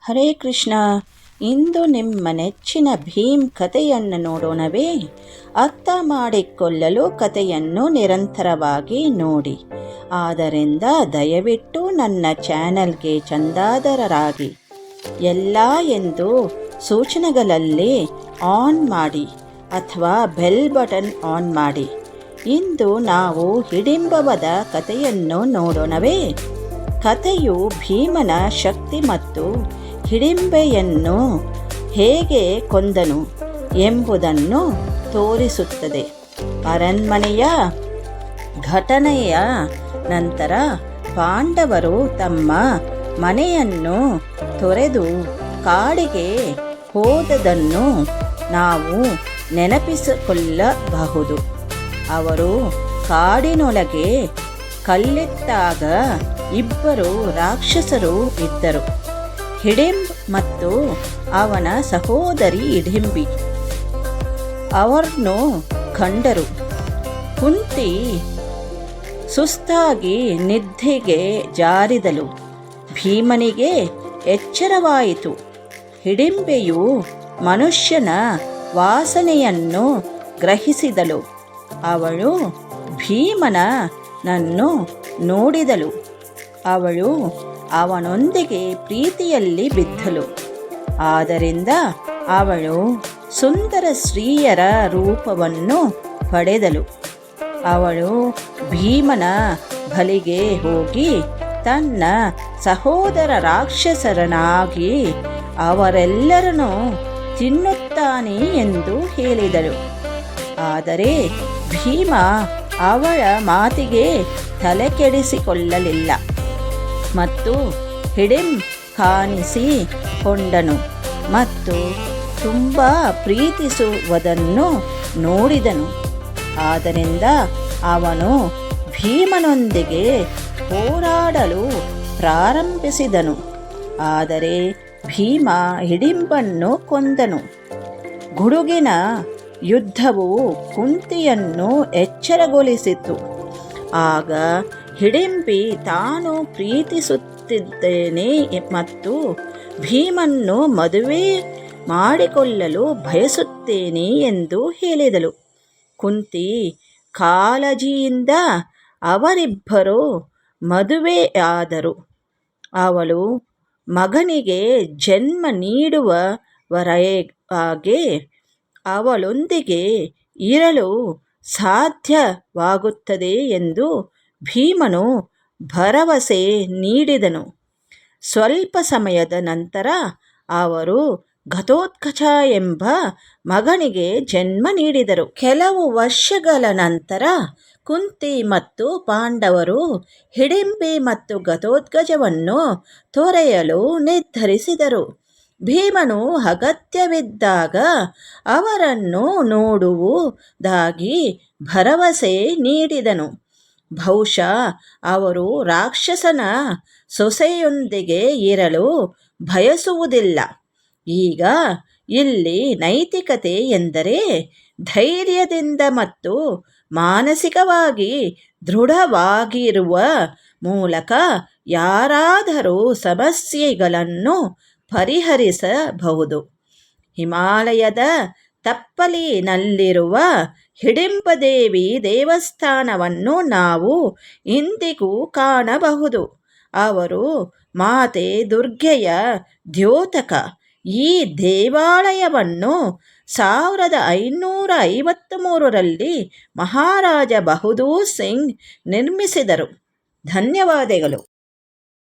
ಹರೇ ಕೃಷ್ಣ. ಇಂದು ನಿಮ್ಮ ನೆಚ್ಚಿನ ಭೀಮ್ ಕಥೆಯನ್ನು ನೋಡೋಣವೇ? ಅರ್ಥ ಮಾಡಿಕೊಳ್ಳಲು ಕಥೆಯನ್ನು ನಿರಂತರವಾಗಿ ನೋಡಿ. ಆದ್ದರಿಂದ ದಯವಿಟ್ಟು ನನ್ನ ಚಾನೆಲ್ಗೆ ಚಂದಾದಾರರಾಗಿ. ಎಲ್ಲ ಎಂದು ಸೂಚನೆಗಳಲ್ಲಿ ಆನ್ ಮಾಡಿ ಅಥವಾ ಬೆಲ್ ಬಟನ್ ಆನ್ ಮಾಡಿ. ಇಂದು ನಾವು ಹಿಡಿಂಬವದ ಕಥೆಯನ್ನು ನೋಡೋಣವೇ? ಕಥೆಯು ಭೀಮನ ಶಕ್ತಿ ಮತ್ತು ಹಿಡಿಂಬೆಯನ್ನು ಹೇಗೆ ಕೊಂದನು ಎಂಬುದನ್ನು ತೋರಿಸುತ್ತದೆ. ಅರಣ್ಮನೆಯ ಘಟನೆಯ ನಂತರ ಪಾಂಡವರು ತಮ್ಮ ಮನೆಯನ್ನು ತೊರೆದು ಕಾಡಿಗೆ ಹೋದದನ್ನು ನಾವು ನೆನಪಿಸಿಕೊಳ್ಳಬಹುದು. ಅವರು ಕಾಡಿನೊಳಗೆ ಕಲ್ಲಿಟ್ಟಾಗ ಇಬ್ಬರು ರಾಕ್ಷಸರು ಇದ್ದರು, ಹಿಡಿಂಬ್ ಮತ್ತು ಅವನ ಸಹೋದರಿ ಹಿಡಿಂಬಿ. ಅವರನ್ನು ಕಂಡರು. ಕುಂತಿ ಸುಸ್ತಾಗಿ ನಿದ್ದೆಗೆ ಜಾರಿದಳು. ಭೀಮನಿಗೆ ಎಚ್ಚರವಾಯಿತು. ಹಿಡಿಂಬೆಯು ಮನುಷ್ಯನ ವಾಸನೆಯನ್ನು ಗ್ರಹಿಸಿದಳು. ಅವಳು ಭೀಮನನ್ನು ನೋಡಿದಳು. ಅವಳು ಅವನೊಂದಿಗೆ ಪ್ರೀತಿಯಲ್ಲಿ ಬಿದ್ದಳು. ಆದ್ದರಿಂದ ಅವಳು ಸುಂದರ ಸ್ತ್ರೀಯರ ರೂಪವನ್ನು ಪಡೆದಳು. ಅವಳು ಭೀಮನ ಬಳಿಗೆ ಹೋಗಿ ತನ್ನ ಸಹೋದರ ರಾಕ್ಷಸರನಾಗಿ ಅವರೆಲ್ಲರನ್ನೂ ತಿನ್ನುತ್ತಾನೆ ಎಂದು ಹೇಳಿದಳು. ಆದರೆ ಭೀಮ ಅವಳ ಮಾತಿಗೆ ತಲೆಕೆಡಿಸಿಕೊಳ್ಳಲಿಲ್ಲ ಮತ್ತು ಹಿಡಿಂಬ್ ಕಾಣಿಸಿಕೊಂಡನು ಮತ್ತು ತುಂಬ ಪ್ರೀತಿಸುವುದನ್ನು ನೋಡಿದನು. ಆದ್ದರಿಂದ ಅವನು ಭೀಮನೊಂದಿಗೆ ಹೋರಾಡಲು ಪ್ರಾರಂಭಿಸಿದನು. ಆದರೆ ಭೀಮ ಹಿಡಿಂಬನ್ನು ಕೊಂದನು. ಗುಡುಗಿನ ಯುದ್ಧವು ಕುಂತಿಯನ್ನು ಎಚ್ಚರಗೊಳಿಸಿತು. ಆಗ ಹಿಡಿಂಬಿ ತಾನು ಪ್ರೀತಿಸುತ್ತಿದ್ದೇನೆ ಮತ್ತು ಭೀಮನ್ನು ಮದುವೆ ಮಾಡಿಕೊಳ್ಳಲು ಬಯಸುತ್ತೇನೆ ಎಂದು ಹೇಳಿದಳು. ಕುಂತಿ ಕಾಳಜಿಯಿಂದ ಅವರಿಬ್ಬರು ಮದುವೆಯಾದರು. ಅವಳು ಮಗನಿಗೆ ಜನ್ಮ ನೀಡುವವರೆಗೆ ಅವಳೊಂದಿಗೆ ಇರಲು ಸಾಧ್ಯವಾಗುತ್ತದೆ ಎಂದು ಭೀಮನು ಭರವಸೆ ನೀಡಿದನು. ಸ್ವಲ್ಪ ಸಮಯದ ನಂತರ ಅವರು ಘಟೋತ್ಕಚ ಎಂಬ ಮಗನಿಗೆ ಜನ್ಮ ನೀಡಿದರು. ಕೆಲವು ವರ್ಷಗಳ ನಂತರ ಕುಂತಿ ಮತ್ತು ಪಾಂಡವರು ಹಿಡಿಂಬಿ ಮತ್ತು ಘಟೋತ್ಕಚವನ್ನು ತೊರೆಯಲು ನಿರ್ಧರಿಸಿದರು. ಭೀಮನು ಅಗತ್ಯವಿದ್ದಾಗ ಅವರನ್ನು ನೋಡುವುದಾಗಿ ಭರವಸೆ ನೀಡಿದನು. ಬಹುಶಃ ಅವರು ರಾಕ್ಷಸನ ಸೊಸೆಯೊಂದಿಗೆ ಇರಲು ಬಯಸುವುದಿಲ್ಲ. ಈಗ ಇಲ್ಲಿ ನೈತಿಕತೆ ಎಂದರೆ ಧೈರ್ಯದಿಂದ ಮತ್ತು ಮಾನಸಿಕವಾಗಿ ದೃಢವಾಗಿರುವ ಮೂಲಕ ಯಾರಾದರೂ ಸಮಸ್ಯೆಗಳನ್ನು ಪರಿಹರಿಸಬಹುದು. ಹಿಮಾಲಯದ ತಪ್ಪಲಿನಲ್ಲಿರುವ ಹಿಡಿಂಬದೇವಿ ದೇವಸ್ಥಾನವನ್ನು ನಾವು ಇಂದಿಗೂ ಕಾಣಬಹುದು. ಅವರು ಮಾತೆ ದುರ್ಗೆಯ ದ್ಯೋತಕ. ಈ ದೇವಾಲಯವನ್ನು 1553ರಲ್ಲಿ ಮಹಾರಾಜ ಬಹದ್ದೂರ್ ಸಿಂಗ್ ನಿರ್ಮಿಸಿದರು. ಧನ್ಯವಾದಗಳು.